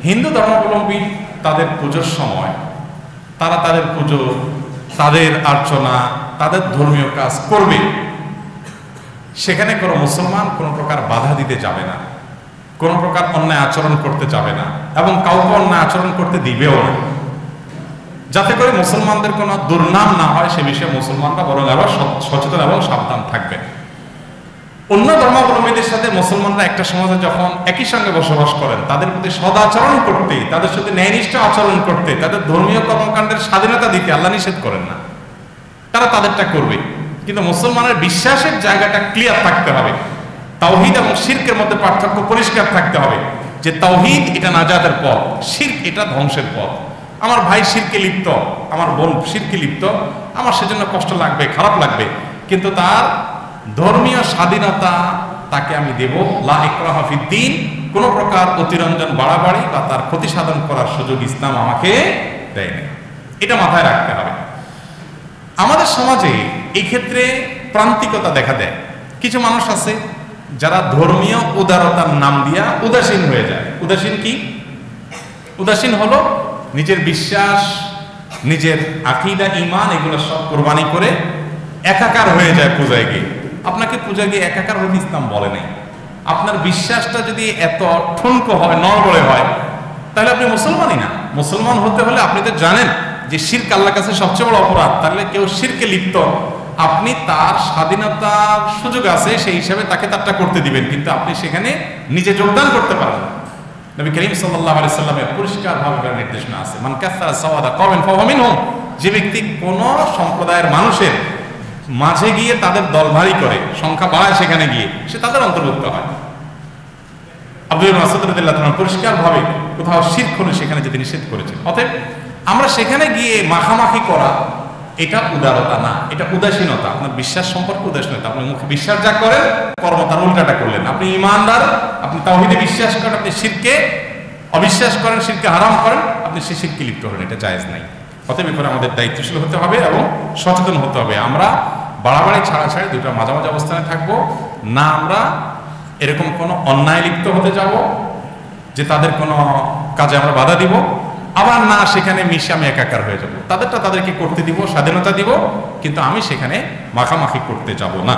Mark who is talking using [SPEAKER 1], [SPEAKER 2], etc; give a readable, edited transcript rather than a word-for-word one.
[SPEAKER 1] হিন্দু ধর্মাবলম্বী তাদের পুজোর সময় তারা তাদের পুজো, তাদের অর্চনা, তাদের ধর্মীয় কাজ করবে, সেখানে কোনো মুসলমান কোনো প্রকার বাধা দিতে যাবে না, কোনো প্রকার অন্যায় আচরণ করতে যাবে না এবং কাউকে অন্যায় আচরণ করতে দিবেও না, যাতে করে মুসলমানদের কোনো দুর্নাম না হয় সে বিষয়ে মুসলমানরা বরং আরো সচেতন এবং সাবধান থাকবে। অন্য ধর্মাবলম্বীদের সাথে মুসলমানরা একটা সমাজে যখন একই সঙ্গে বসবাস করেন, তাদের প্রতি সদাচরণ করতে, তাদের সাথে ন্যায়নিষ্ঠ আচরণ করতে, তাদের ধর্মীয় কর্মকাণ্ডের স্বাধীনতা দিতে আল্লাহ নিষেধ করেন না, তারা তাদেরটা করবে। কিন্তু মুসলমানের বিশ্বাসের জায়গাটা ক্লিয়ার থাকতে হবে, তাওহীদ এবং শিরকের মধ্যে পার্থক্য পরিষ্কার থাকতে হবে, যে তাওহীদ এটা নাজাতের পথ, শিরক এটা ধ্বংসের পথ। আমার ভাই শিরকে লিপ্ত, আমার বোন শিরকে লিপ্ত, আমার সেজন্য কষ্ট লাগবে, খারাপ লাগবে, কিন্তু তার ধর্মীয় স্বাধীনতা তাকে আমি দেব, লা ইকরাহা ফিদ্দীন, কোন প্রকার অতিরঞ্জন বাড়াবাড়ি বা তার ক্ষতি সাধন করার সুযোগ ইসলাম আমাকে দেয়নি। এটা মাথায় রাখতে হবে। আমাদের সমাজে এই ক্ষেত্রে প্রান্তিকতা দেখা দেয়। কিছু মানুষ আছে যারা ধর্মীয় উদারতার নাম দিয়া উদাসীন হয়ে যায়। উদাসীন কি? উদাসীন হলো নিজের বিশ্বাস, নিজের আকীদা, ঈমান এগুলো সব কুরবানি করে একাকার হয়ে যায় পূজায় গিয়ে। আপনাকে পূজায় গিয়ে একাকার হতে ইসলাম বলে নাই। আপনার বিশ্বাসটা যদি এত ঠুনকো হয়, নড়বড়ে হয়, তাহলে আপনি মুসলমানই না। মুসলমান হতে হলে আপনি তো জানেন যে শিরক আল্লাহর কাছে সবচেয়ে বড় অপরাধ। তাহলে কেউ শিরকে লিপ্ত, আপনি তার স্বাধীনতার সুযোগ আছে, সেই হিসাবে তাকে তারটা করতে দিবেন, কিন্তু আপনি সেখানে নিজে যোগদান করতে পারেন। নবী করিম সাল্লাল্লাহু আলাইহি সাল্লামের পরিষ্কারভাবে নির্দেশনা আছে, মান কাসারা সাওয়াদা কওমিন ফাহুয়া মিনহুম, যে ব্যক্তি কোন সম্প্রদায়ের মানুষের মাঝে গিয়ে তাদের দল ভারী করে, সংখ্যা বাড়ায়, সেখানে গিয়ে সে তাদের অন্তর্ভুক্ত হয়। আব্দুল্লাহ মাসউদ রাদিয়াল্লাহু আনহু পরিষ্কারভাবে কোথাও শিরক হলে সেখানে যেতে নিষেধ করেছেন। অতএব আমরা সেখানে গিয়ে মাখামাখি করা এটা উদারতা না, এটা উদাসীনতা। আপনার বিশ্বাস সম্পর্কে উদাসীনতা। আপনি মুখে বিশ্বাস যা করেন, কর্ম তার উল্টাটা করলেন। আপনি ঈমানদার, আপনি তাওহীদে বিশ্বাস করেন, আপনি শিরকে অবিশ্বাস করেন, শিরকে হারাম করেন, আপনি সে শিরকে লিপ্ত হলেন, এটা জায়েজ নাই। অতএব এরপরে আমাদের দায়িত্বশীল হতে হবে এবং সচেতন হতে হবে। আমরা বাড়াবাড়ি ছাড়াছাড়ি দুটো মাঝামাঝি অবস্থানে থাকবো না। আমরা এরকম কোনো অন্যায় লিপ্ত হতে যাব যে তাদের কোনো কাজে আমরা বাধা দিব, আবার না সেখানে মিশে আমি একাকার হয়ে যাব। তাদেরটা তাদেরকে করতে দিব, স্বাধীনতা দিব, কিন্তু আমি সেখানে মাখামাখি করতে যাব না।